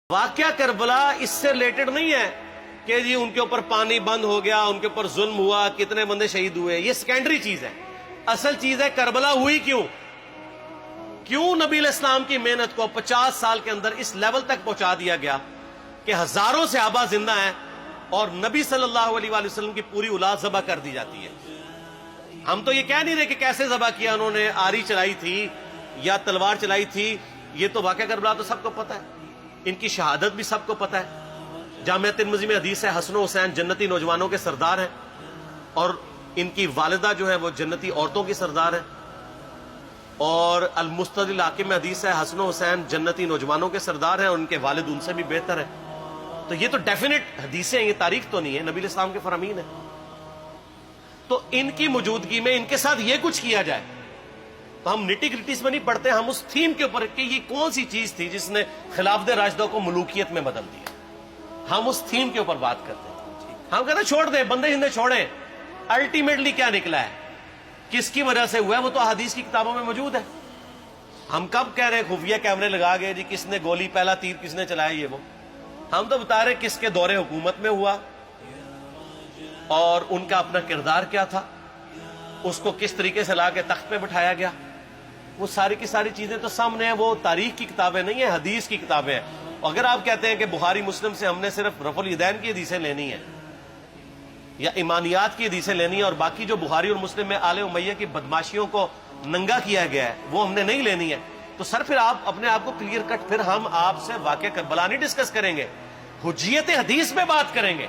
واقعہ کربلا اس سے ریلیٹڈ نہیں ہے کہ جی ان کے اوپر پانی بند ہو گیا، ان کے اوپر ظلم ہوا، کتنے بندے شہید ہوئے، یہ سیکنڈری چیز ہے۔ اصل چیز ہے کربلا ہوئی کیوں نبی علیہ السلام کی محنت کو 50 سال کے اندر اس لیول تک پہنچا دیا گیا کہ ہزاروں صحابہ زندہ ہیں اور نبی صلی اللہ علیہ وآلہ وسلم کی پوری اولاد ذبح کر دی جاتی ہے۔ ہم تو یہ کہہ نہیں رہے کہ کیسے ذبح کیا، انہوں نے آری چلائی تھی یا تلوار چلائی تھی، یہ تو واقعہ کربلا تو سب کو پتہ ہے، ان کی شہادت بھی سب کو پتہ ہے۔ جامعہ ترمذی میں حدیث ہے حسن و حسین جنتی نوجوانوں کے سردار ہیں اور ان کی والدہ جو ہے وہ جنتی عورتوں کی سردار ہیں، اور المستدرک الحاکم میں حدیث ہے حسن و حسین جنتی نوجوانوں کے سردار ہیں اور ان کے والد ان سے بھی بہتر ہیں۔ تو یہ تو ڈیفینٹ حدیثیں ہیں، یہ تاریخ تو نہیں ہے، نبی علیہ السلام کے فرامین ہیں۔ تو ان کی موجودگی میں ان کے ساتھ یہ کچھ کیا جائے تو ہم نٹی گریٹیز میں نہیں پڑھتے، ہم اس تھیم کے اوپر کہ یہ کون سی چیز تھی جس نے خلافت راشدہ کو ملوکیت میں بدل دیا، ہم اس تھیم کے اوپر بات کرتے ہیں۔ ہم کہتے ہیں چھوڑ دیں، بندے ہندے چھوڑیں، الٹیمیٹلی کیا نکلا ہے، کس کی وجہ سے ہوا ہے، وہ تو حدیث کی کتابوں میں موجود ہے۔ ہم کب کہہ رہے ہیں خفیہ کیمرے لگا گئے جی کس نے گولی پہلا تیر کس نے چلایا، یہ وہ ہم تو بتا رہے کس کے دور حکومت میں ہوا اور ان کا اپنا کردار کیا تھا، اس کو کس طریقے سے لا کے تخت پہ بٹھایا گیا، وہ ساری کی ساری چیزیں تو سامنے ہیں۔ وہ تاریخ کی کتابیں نہیں ہیں، حدیث کی کتابیں ہیں۔ اگر آپ کہتے ہیں کہ بخاری مسلم سے ہم نے صرف رفع الیدین کی حدیثیں لینی ہیں یا ایمانیات کی حدیثیں لینی ہیں اور باقی جو بخاری اور مسلم میں آل امیہ کی بدماشیوں کو ننگا کیا گیا ہے وہ ہم نے نہیں لینی ہے، تو سر پھر آپ اپنے آپ کو کلیئر کٹ، پھر ہم آپ سے واقعہ کربلا نہیں ڈسکس کریں گے، حجیت حدیث میں بات کریں گے۔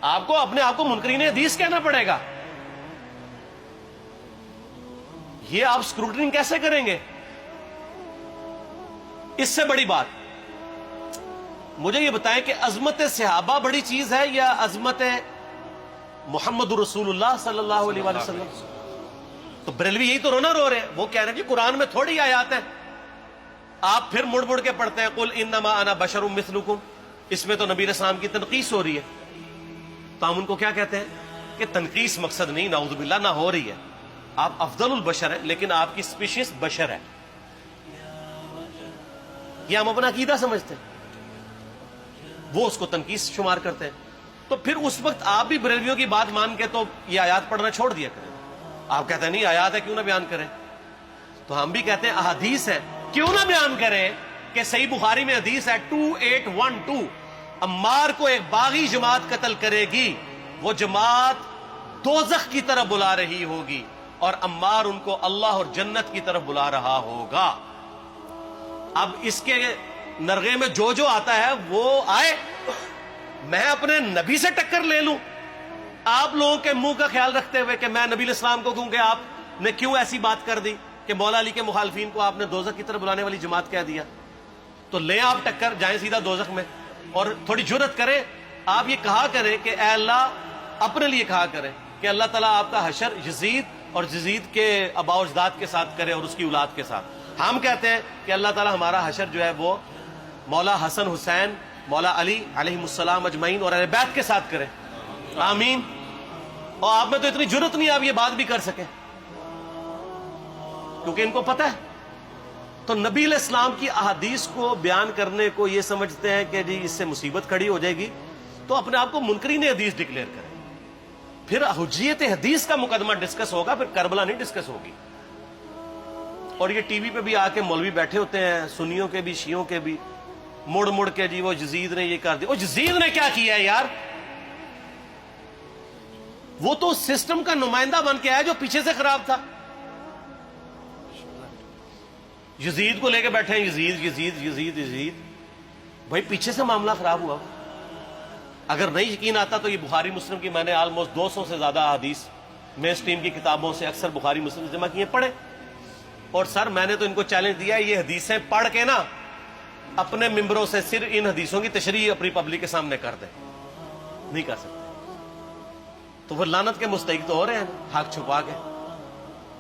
آپ کو اپنے آپ کو منکرین حدیث کہنا پڑے گا، یہ آپ اسکروٹنگ کیسے کریں گے؟ اس سے بڑی بات مجھے یہ بتائیں کہ عظمت صحابہ بڑی چیز ہے یا عظمت محمد رسول اللہ صلی اللہ علیہ وآلہ وسلم؟ تو بریلوی یہی تو رونا رو رہے ہیں، وہ کہہ رہے ہیں کہ قرآن میں تھوڑی آیات ہیں، آپ پھر مڑ مڑ کے پڑھتے ہیں قل انما انا بشر مثلکم، اس میں تو نبی علیہ السلام کی تنقیص ہو رہی ہے۔ تو ہم ان کو کیا کہتے ہیں کہ تنقیص مقصد نہیں، نعوذ باللہ، نہ ہو رہی ہے، آپ افضل البشر ہیں لیکن آپ کی سپیشیز بشر ہے، یہ ہم اپنا عقیدہ سمجھتے ہیں، وہ اس کو تنقیص شمار کرتے ہیں۔ تو پھر اس وقت آپ بھی بریلویوں کی بات مان کے تو یہ آیات پڑھنا چھوڑ دیا کریں۔ آپ کہتے ہیں نہیں آیات ہے کیوں نہ بیان کریں، تو ہم بھی کہتے ہیں احادیث ہے کیوں نہ بیان کریں کہ صحیح بخاری میں حدیث ہے 2812 عمار کو ایک باغی جماعت قتل کرے گی، وہ جماعت دوزخ کی طرف بلا رہی ہوگی اور عمار ان کو اللہ اور جنت کی طرف بلا رہا ہوگا۔ اب اس کے نرغے میں جو آتا ہے وہ آئے، میں اپنے نبی سے ٹکر لے لوں آپ لوگوں کے منہ کا خیال رکھتے ہوئے کہ میں نبی علیہ السلام کو کہوں کہ آپ نے کیوں ایسی بات کر دی کہ مولا علی کے مخالفین کو آپ نے دوزخ کی طرف بلانے والی جماعت کہہ دیا، تو لیں آپ ٹکر، جائیں سیدھا دوزخ میں، اور تھوڑی جرت کریں، آپ یہ کہا کریں کہ اے اللہ، اپنے لیے کہا کریں کہ اللہ تعالیٰ آپ کا حشر یزید اور یزید کے آباء و اجداد کے ساتھ کرے اور اس کی اولاد کے ساتھ۔ ہم کہتے ہیں کہ اللہ تعالیٰ ہمارا حشر جو ہے وہ مولا حسن حسین، مولا علی علیہ السلام اجمعین اور اہل بیت کے ساتھ کرے، آمین۔ اور آپ میں تو اتنی جرت نہیں آپ یہ بات بھی کر سکیں کیونکہ ان کو پتہ ہے۔ تو نبی علیہ السلام کی احادیث کو بیان کرنے کو یہ سمجھتے ہیں کہ جی اس سے مصیبت کھڑی ہو جائے گی، تو اپنے آپ کو منکرین حدیث ڈکلیئر کریں، پھر حجیت حدیث کا مقدمہ ڈسکس ہوگا، پھر کربلا نہیں ڈسکس ہوگی۔ اور یہ ٹی وی پہ بھی آ کے مولوی بیٹھے ہوتے ہیں، سنیوں کے بھی شیعوں کے بھی، مڑ مڑ کے جی وہ یزید نے یہ کر دیا، وہ یزید نے کیا کیا ہے یار؟ وہ تو سسٹم کا نمائندہ بن کے آیا جو پیچھے سے خراب تھا۔ یزید کو لے کے بیٹھے ہیں، یزید یزید یزید یزید، بھائی پیچھے سے معاملہ خراب ہوا۔ اگر نہیں یقین آتا تو یہ بخاری مسلم کی میں نے آلموسٹ 200 سے زیادہ حدیث مین اسٹریم کی کتابوں سے اکثر بخاری مسلم جمع کیے، پڑھے، اور سر میں نے تو ان کو چیلنج دیا یہ حدیثیں پڑھ کے نا اپنے ممبروں سے صرف ان حدیثوں کی تشریح اپنی پبلک کے سامنے کر دیں، نہیں کر سکتے، تو وہ لعنت کے مستحق تو ہو رہے ہیں حق چھپا کے،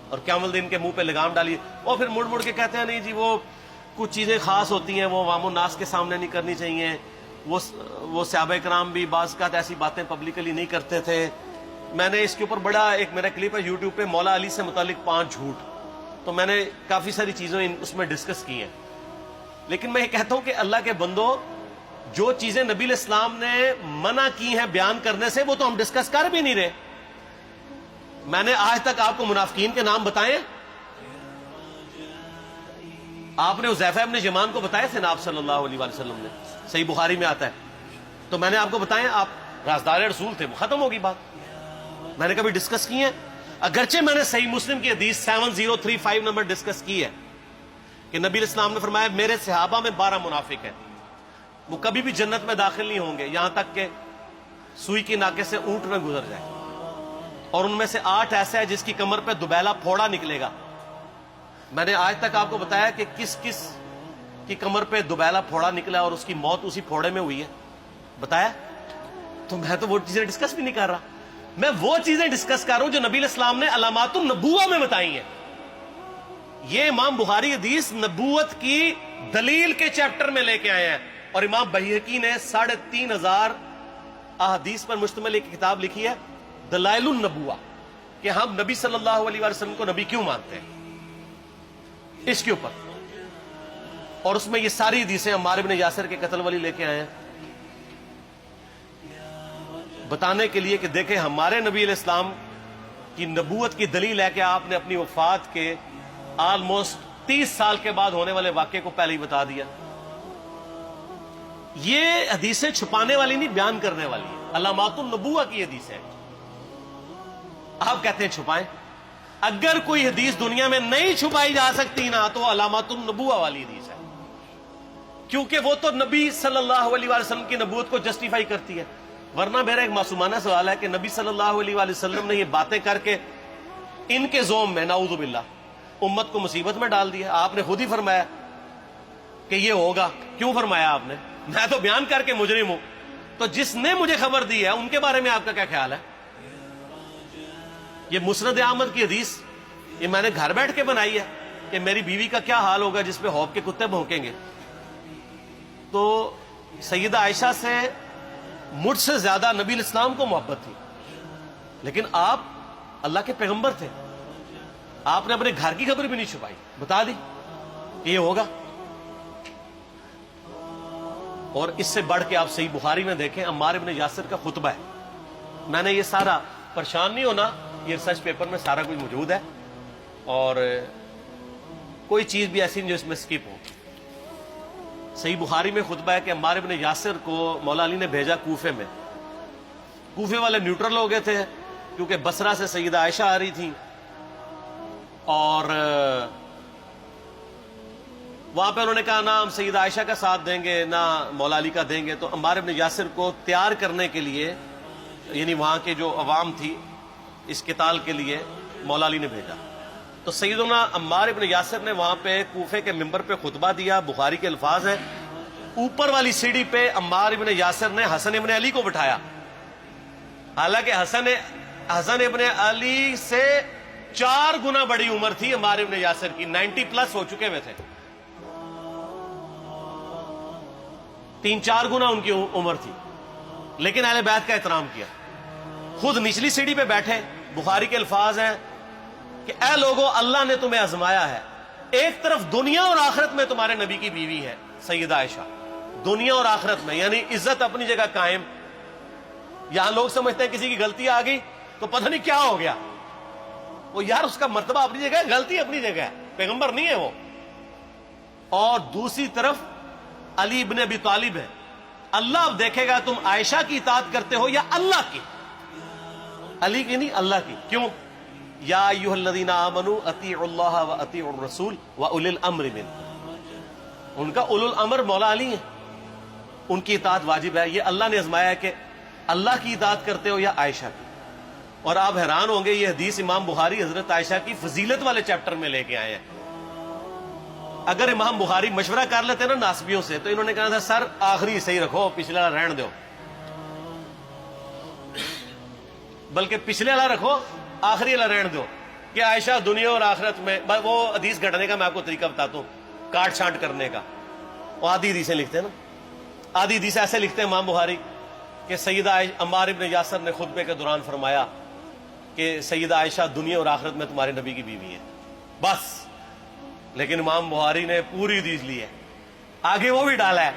اور قیامت الدین کے منہ پہ لگام ڈالیے، اور پھر مڑ مڑ کے کہتے ہیں نہیں جی وہ کچھ چیزیں خاص ہوتی ہیں وہ عوام الناس کے سامنے نہیں کرنی چاہیے، وہ صحابہ کرام بھی بعض اوقات ایسی باتیں پبلکلی نہیں کرتے تھے۔ میں نے اس کے اوپر بڑا ایک میرا کلپ ہے یوٹیوب پہ، مولا علی سے متعلق 5 جھوٹ، تو میں نے کافی ساری چیزیں اس میں ڈسکس کی ہیں، لیکن میں یہ کہتا ہوں کہ اللہ کے بندو جو چیزیں نبی علیہ السلام نے منع کی ہیں بیان کرنے سے وہ تو ہم ڈسکس کر بھی نہیں رہے. میں نے آج تک آپ کو منافقین کے نام بتائے؟ آپ نے حذیفہ ابن یمان کو بتایا تھے نا آپ صلی اللہ علیہ وسلم نے؟ صحیح بخاری میں آتا ہے. تو میں نے آپ کو بتایا، آپ رازدار رسول تھے، ختم ہوگی بات. میں نے کبھی ڈسکس کی ہے؟ اگرچہ میں نے صحیح مسلم کی حدیث 7035 نمبر ڈسکس کی ہے کہ نبی علیہ السلام نے فرمایا میرے صحابہ میں 12 منافق ہیں، وہ کبھی بھی جنت میں داخل نہیں ہوں گے یہاں تک کہ سوئی کی ناکے سے اونٹ نہ گزر جائے، اور ان میں سے 8 ایسا ہے جس کی کمر پہ دوبیلا پھوڑا نکلے گا. میں نے آج تک آپ کو بتایا کہ کس کس کی کمر پہ دوبیلا پھوڑا نکلا اور اس کی موت اسی پھوڑے میں ہوئی ہے؟ بتایا؟ تو میں تو وہ چیزیں ڈسکس بھی نہیں کر رہا، میں وہ چیزیں ڈسکس کر رہا ہوں جو نبی علیہ السلام نے علامات النبوہ میں بتائی ہیں. یہ امام بخاری حدیث نبوت کی دلیل کے چیپٹر میں لے کے آئے ہیں، اور امام بہقی نے 3500 احادیث پر مشتمل ایک کتاب لکھی ہے دلائل النبوہ، کہ ہم نبی صلی اللہ علیہ وسلم کو نبی کیوں مانتے ہیں، اس کے اوپر. اور اس میں یہ ساری حدیثیں عمار بن یاسر کے قتل والی لے کے آئے ہیں، بتانے کے لیے کہ دیکھیں ہمارے نبی علیہ السلام کی نبوت کی دلیل ہے کہ آپ نے اپنی وفات کے آلموسٹ 30 سال کے بعد ہونے والے واقعے کو پہلے ہی بتا دیا. یہ حدیثیں چھپانے والی نہیں، بیان کرنے والی ہیں، علامات النبوہ کی حدیثیں. آپ کہتے ہیں چھپائیں. اگر کوئی حدیث دنیا میں نہیں چھپائی جا سکتی نا تو علامات النبوہ والی حدیث ہے، کیونکہ وہ تو نبی صلی اللہ علیہ وسلم کی نبوت کو جسٹیفائی کرتی ہے. ورنہ میرا ایک معصومانہ سوال ہے کہ نبی صلی اللہ علیہ وسلم نے یہ باتیں کر کے ان کے زوم میں نعوذ باللہ امت کو مصیبت میں ڈال دیا. آپ نے خود ہی فرمایا کہ یہ ہوگا. کیوں فرمایا آپ نے؟ میں تو بیان کر کے مجرم ہوں. تو جس نے مجھے خبر دی ہے ان کے بارے میں آپ کا کیا خیال ہے؟ یہ مسند احمد کی حدیث یہ میں نے گھر بیٹھ کے بنائی ہے کہ میری بیوی کا کیا حال ہوگا جس پہ خوف کے کتے بھونکیں گے. تو سیدہ عائشہ سے مجھ سے زیادہ نبی علیہ السلام کو محبت تھی، لیکن آپ اللہ کے پیغمبر تھے، آپ نے اپنے گھر کی خبر بھی نہیں چھپائی، بتا دی کہ یہ ہوگا. اور اس سے بڑھ کے آپ صحیح بخاری میں دیکھیں عمار ابن یاسر کا خطبہ ہے. میں نے یہ سارا، پریشان نہیں ہونا، یہ ریسرچ پیپر میں سارا کچھ موجود ہے اور کوئی چیز بھی ایسی نہیں جو اس میں سکپ ہو. صحیح بخاری میں خطبہ ہے کہ عمار ابن یاسر کو مولا علی نے بھیجا کوفے میں. کوفے والے نیوٹرل ہو گئے تھے کیونکہ بصرہ سے سیدہ عائشہ آ رہی تھی اور وہاں پہ انہوں نے کہا نہ ہم سیدہ عائشہ کا ساتھ دیں گے نہ مولا علی کا دیں گے. تو عمار ابن یاسر کو تیار کرنے کے لیے، یعنی وہاں کے جو عوام تھی اس قتال کے لیے، مولا علی نے بھیجا. تو سیدنا عمار ابن یاسر نے وہاں پہ کوفے کے ممبر پہ خطبہ دیا. بخاری کے الفاظ ہیں، اوپر والی سیڑھی پہ عمار ابن یاسر نے حسن ابن علی کو بٹھایا، حالانکہ حسن ابن علی سے 4 گنا بڑی عمر تھی عمار ابن یاسر کی، 90 پلس ہو چکے ہوئے تھے، 3-4 گنا ان کی عمر تھی. لیکن اہل بیت کا احترام کیا. خود نچلی سیڑھی پہ بیٹھے. بخاری کے الفاظ ہیں کہ اے لوگو اللہ نے تمہیں آزمایا ہے، ایک طرف دنیا اور آخرت میں تمہارے نبی کی بیوی ہے سیدہ عائشہ، دنیا اور آخرت میں، یعنی عزت اپنی جگہ قائم. یہاں لوگ سمجھتے ہیں کسی کی غلطی آ گئی تو پتہ نہیں کیا ہو گیا. وہ یار اس کا مرتبہ اپنی جگہ ہے، غلطی اپنی جگہ ہے، پیغمبر نہیں ہے وہ. اور دوسری طرف علی ابن ابی طالب ہے. اللہ اب دیکھے گا تم عائشہ کی اطاعت کرتے ہو یا اللہ کی. علی کی نہیں، اللہ کی. کیوں؟ یا ایھا الذین آمنوا اطیعوا اللہ واطیعوا الرسول واولی الامر منکم. ان کا اولو الامر مولا علی ہیں، ان کی اطاعت واجب ہے. یہ اللہ نے آزمایا ہے کہ اللہ کی اطاعت کرتے ہو یا عائشہ کی. اور آپ حیران ہوں گے یہ حدیث امام بخاری حضرت عائشہ کی فضیلت والے چیپٹر میں لے کے آئے ہیں. اگر امام بخاری مشورہ کر لیتے نا ناسبیوں سے تو انہوں نے کہا تھا سر آخری صحیح رکھو، پچھلے والا رہن دو، بلکہ پچھلے والا رکھو آخری والا رہن دو، کہ عائشہ دنیا اور آخرت میں. وہ حدیث گھڑنے کا میں آپ کو طریقہ بتاتا ہوں، کاٹ چھانٹ کرنے کا. وہ آدھی حدیثیں لکھتے ہیں نا، آدھی حدیث ایسے لکھتے ہیں امام بخاری کہ سیدہ عمار ابن یاسر نے خطبے کے دوران فرمایا کہ سیدہ عائشہ دنیا اور آخرت میں تمہارے نبی کی بیوی ہے، بس. لیکن امام بخاری نے پوری حدیث لی ہے، آگے وہ بھی ڈالا ہے